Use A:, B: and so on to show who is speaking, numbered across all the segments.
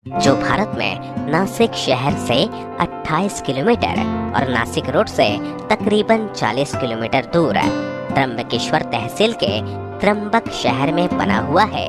A: जो भारत में नासिक शहर से 28 किलोमीटर और नासिक रोड से तकरीबन 40 किलोमीटर दूर त्र्यंबकेश्वर तहसील के त्र्यंबक शहर में बना हुआ है।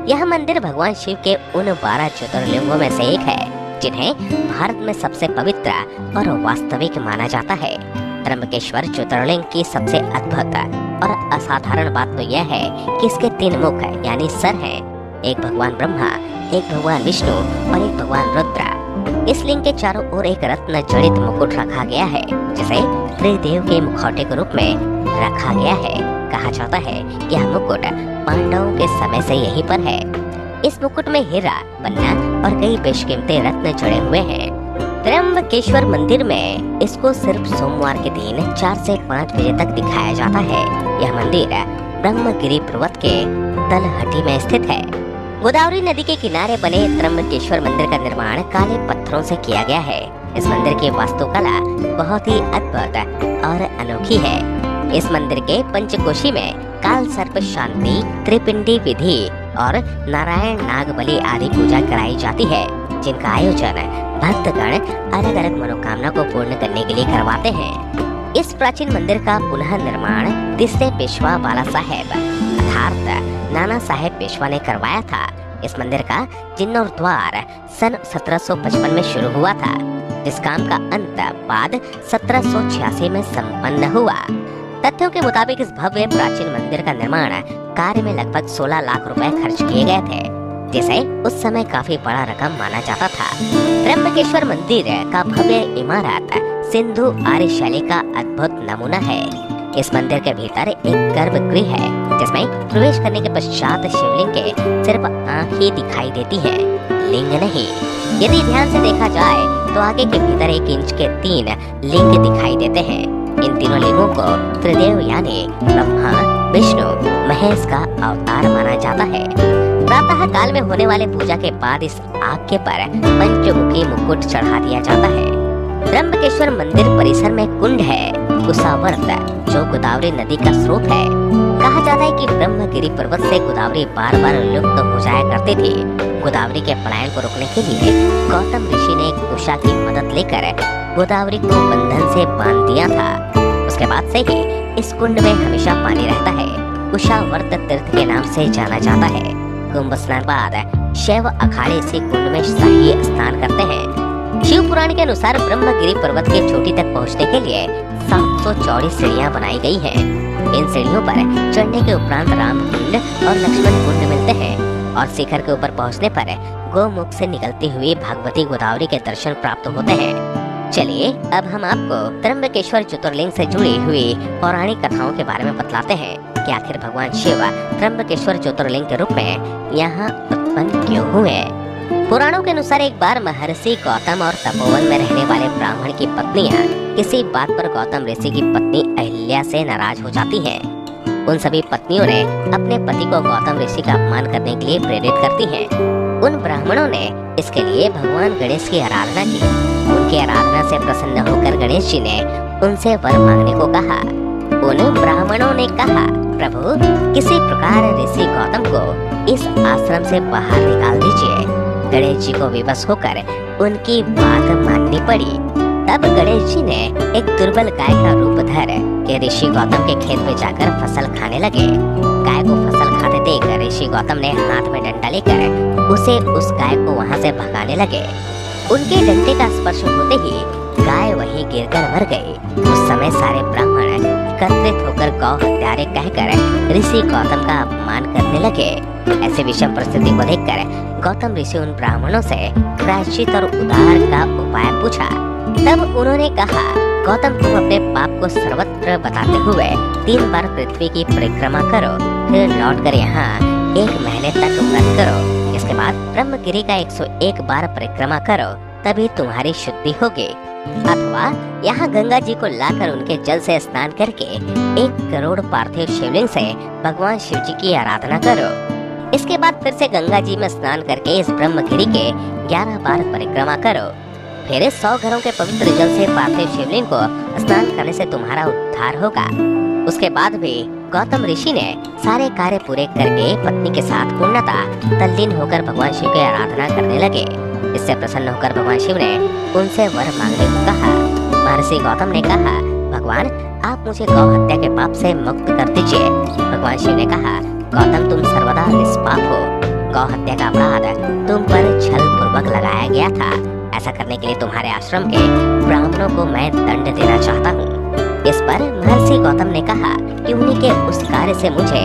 A: यह मंदिर भगवान शिव के उन 12 ज्योतिर्लिंगों में से एक है जिन्हें भारत में सबसे पवित्र और वास्तविक माना जाता है। त्र्यंबकेश्वर ज्योतिर्लिंग की सबसे अद्भुत और असाधारण बात तो यह है कि इसके 3 मुख यानी सर हैं। एक भगवान ब्रह्मा, एक भगवान विष्णु और एक भगवान रुद्र। इस लिंग के चारों ओर एक रत्न जड़ित मुकुट रखा गया है जिसे त्रिदेव के मुखौटे के रूप में रखा गया है। कहा जाता है कि यह मुकुट पांडवों के समय से यहीं पर है। इस मुकुट में हीरा, पन्ना और कई बेशकीमती रत्न जड़े हुए हैं। त्र्यंबकेश्वर मंदिर में इसको सिर्फ सोमवार के दिन 4 से 5 बजे तक दिखाया जाता है। यह मंदिर ब्रह्मगिरी पर्वत के तलहटी में स्थित है। गोदावरी नदी के किनारे बने त्र्यंबकेश्वर मंदिर का निर्माण काले पत्थरों से किया गया है। इस मंदिर की वास्तुकला बहुत ही अद्भुत और अनोखी है। इस मंदिर के पंचकोशी में काल सर्प शांति, त्रिपिंडी विधि और नारायण नाग बलि आदि पूजा कराई जाती है, जिनका आयोजन भक्तगण अलग अलग मनोकामना को पूर्ण करने के लिए करवाते हैं। इस प्राचीन मंदिर का पुनः निर्माण तीसरे पेशवा बाला साहेब अर्थात नाना साहेब पेशवा ने करवाया था। इस मंदिर का जीर्णोद्धार सन 1755 में शुरू हुआ था, जिस काम का अंत बाद 1786 में संपन्न हुआ। तथ्यों के मुताबिक इस भव्य प्राचीन मंदिर का निर्माण कार्य में लगभग 16 लाख रुपए खर्च किए गए थे, जिसे उस समय काफी बड़ा रकम माना जाता था। त्र्यंबकेश्वर मंदिर का भव्य इमारत सिंधु आर्य शैली का अद्भुत नमूना है। इस मंदिर के भीतर एक गर्भगृह है जिसमें प्रवेश करने के पश्चात शिवलिंग के सिर्फ आँख ही दिखाई देती है, लिंग नहीं। यदि ध्यान से देखा जाए तो आगे के भीतर 1 इंच के 3 लिंग दिखाई देते हैं। इन तीनों लिंगों को त्रिदेव यानी ब्रह्मा, विष्णु, महेश का अवतार माना जाता है। प्रातः काल में होने वाले पूजा के बाद इस आग के पर पंचमुखी मुकुट चढ़ा दिया जाता है। त्र्यंबकेश्वर मंदिर परिसर में कुंड है कुशावर्त, जो गोदावरी नदी का स्रोत है। कहा जाता है कि ब्रह्मगिरी पर्वत से गोदावरी बार बार लुप्त हो जाया करती थी। गोदावरी के पलायन को रोकने के लिए गौतम ऋषि ने कुशा की मदद लेकर गोदावरी को बंधन से बांध दिया था। उसके बाद से ही इस कुंड में हमेशा पानी रहता है। कुशावर्त तीर्थ के नाम से जाना जाता है। कुंभ स्नान बाद शैव अखाड़े इसी कुंड में शाही स्नान करते हैं। शिव पुराण के अनुसार ब्रह्मगिरी पर्वत के चोटी तक पहुंचने के लिए 700 चौड़ी सीढ़ियां बनाई गई हैं। इन सीढ़ियों पर चढ़ने के उपरांत राम कुंड और लक्ष्मण कुंड मिलते हैं और शिखर के ऊपर पहुंचने पर गोमुख से निकलती हुई भगवती गोदावरी के दर्शन प्राप्त होते हैं। चलिए अब हम आपको त्र्यंबकेश्वर ज्योतिर्लिंग से जुड़ी हुई पौराणिक कथाओं के बारे में बतलाते हैं कि आखिर भगवान शिव त्र्यंबकेश्वर ज्योतिर्लिंग के रूप में यहाँ उत्पन्न क्यों हुए। पुराणों के अनुसार एक बार महर्षि गौतम और तपोवन में रहने वाले ब्राह्मण की पत्नियां किसी बात पर गौतम ऋषि की पत्नी अहिल्या से नाराज हो जाती हैं। उन सभी पत्नियों ने अपने पति को गौतम ऋषि का अपमान करने के लिए प्रेरित करती हैं। उन ब्राह्मणों ने इसके लिए भगवान गणेश की आराधना की। उनकी आराधना से प्रसन्न होकर गणेश जी ने उनसे वर मांगने को कहा। उन ब्राह्मणों ने कहा, प्रभु किसी प्रकार ऋषि गौतम को इस आश्रम से बाहर निकाल दीजिए। गणेश जी को विवश होकर उनकी बात माननी पड़ी। तब गणेश जी ने एक दुर्बल गाय का रूप धर के ऋषि गौतम के खेत में जाकर फसल खाने लगे। गाय को फसल खाते देख ऋषि गौतम ने हाथ में डंडा लेकर उस गाय को वहां से भगाने लगे। उनके डंडे का स्पर्श होते ही गाय वहीं गिरकर मर गई। उस समय सारे ब्राह्मण एकत्रित होकर गौ हत्यारे कहकर ऋषि गौतम का अपमान करने लगे। ऐसे विषम परिस्थिति को देखकर गौतम ऋषि उन ब्राह्मणों से प्रायश्चित और उद्धार का उपाय पूछा। तब उन्होंने कहा, गौतम तुम अपने पाप को सर्वत्र बताते हुए 3 बार पृथ्वी की परिक्रमा करो, फिर लौटकर यहाँ 1 महीने तक व्रत करो। इसके बाद ब्रह्मगिरी का 101 बार परिक्रमा करो, तभी तुम्हारी शुद्धि होगी। अथवा यहाँ गंगा जी को लाकर उनके जल से स्नान करके 1 करोड़ पार्थिव शिवलिंग से भगवान शिव जी की आराधना करो। इसके बाद फिर से गंगा जी में स्नान करके इस ब्रह्मगिरी के 11 बार परिक्रमा करो। फिर 100 घरों के पवित्र जल से पार्थिव शिवलिंग को स्नान करने से तुम्हारा उद्धार होगा। उसके बाद भी गौतम ऋषि ने सारे कार्य पूरे करके पत्नी के साथ पूर्णतः तल्लीन होकर भगवान शिव की आराधना करने लगे। इससे प्रसन्न होकर भगवान शिव ने उनसे वर मांगने को कहा। महर्षि गौतम ने कहा, भगवान आप मुझे गौ हत्या के पाप से मुक्त कर दीजिए। भगवान शिव ने कहा, गौतम तुम सर्वदा निष्पाप हो। गौ हत्या का अपराध तुम पर छल पूर्वक लगाया गया था। ऐसा करने के लिए तुम्हारे आश्रम के ब्राह्मणों को मैं दंड देना चाहता हूँ। इस पर महर्षि गौतम ने कहा कि उन्हीं के उस कार्य से मुझे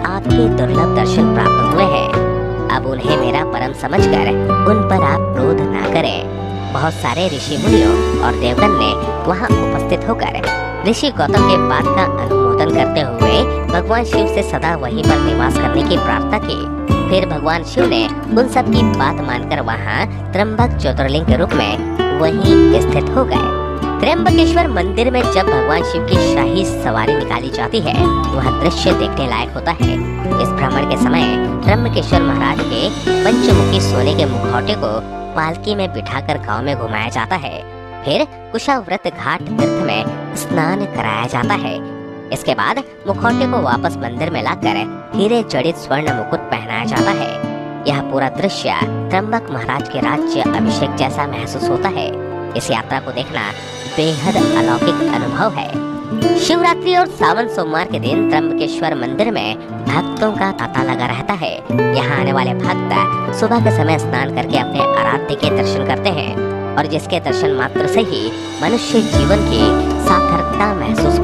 A: आपके दुर्लभ दर्शन प्राप्त हुए हैं। अब उन्हें मेरा परम समझकर उन पर आप क्रोध ना करें। बहुत सारे ऋषि मुनियों और देवगण ने वहां उपस्थित होकर ऋषि गौतम के बात का अनुमोदन करते हुए भगवान शिव से सदा वहीं पर निवास करने की प्रार्थना की। फिर भगवान शिव ने उन सब की बात मानकर वहां त्र्यंबक ज्योतिर्लिंग के रूप में वहीं स्थित हो गए। त्र्यंबकेश्वर मंदिर में जब भगवान शिव की शाही सवारी निकाली जाती है, वह दृश्य देखने लायक होता है। इस भ्रमण के समय त्र्यंबकेश्वर महाराज के पंचमुखी सोने के मुखौटे को पालकी में बिठाकर गांव में घुमाया जाता है। फिर कुशाव्रत घाट तीर्थ में स्नान कराया जाता है। इसके बाद मुखौटे को वापस मंदिर में लाकर हीरे जड़ित स्वर्ण मुकुट पहनाया जाता है। यह पूरा दृश्य त्र्यंबक महाराज के राज्य अभिषेक जैसा महसूस होता है। इस यात्रा को देखना बेहद अलौकिक अनुभव है। शिवरात्रि और सावन सोमवार के दिन त्र्यंबकेश्वर मंदिर में भक्तों का तांता लगा रहता है। यहाँ आने वाले भक्त सुबह के समय स्नान करके अपने आराध्य के दर्शन करते हैं और जिसके दर्शन मात्र से ही मनुष्य जीवन की सार्थकता महसूस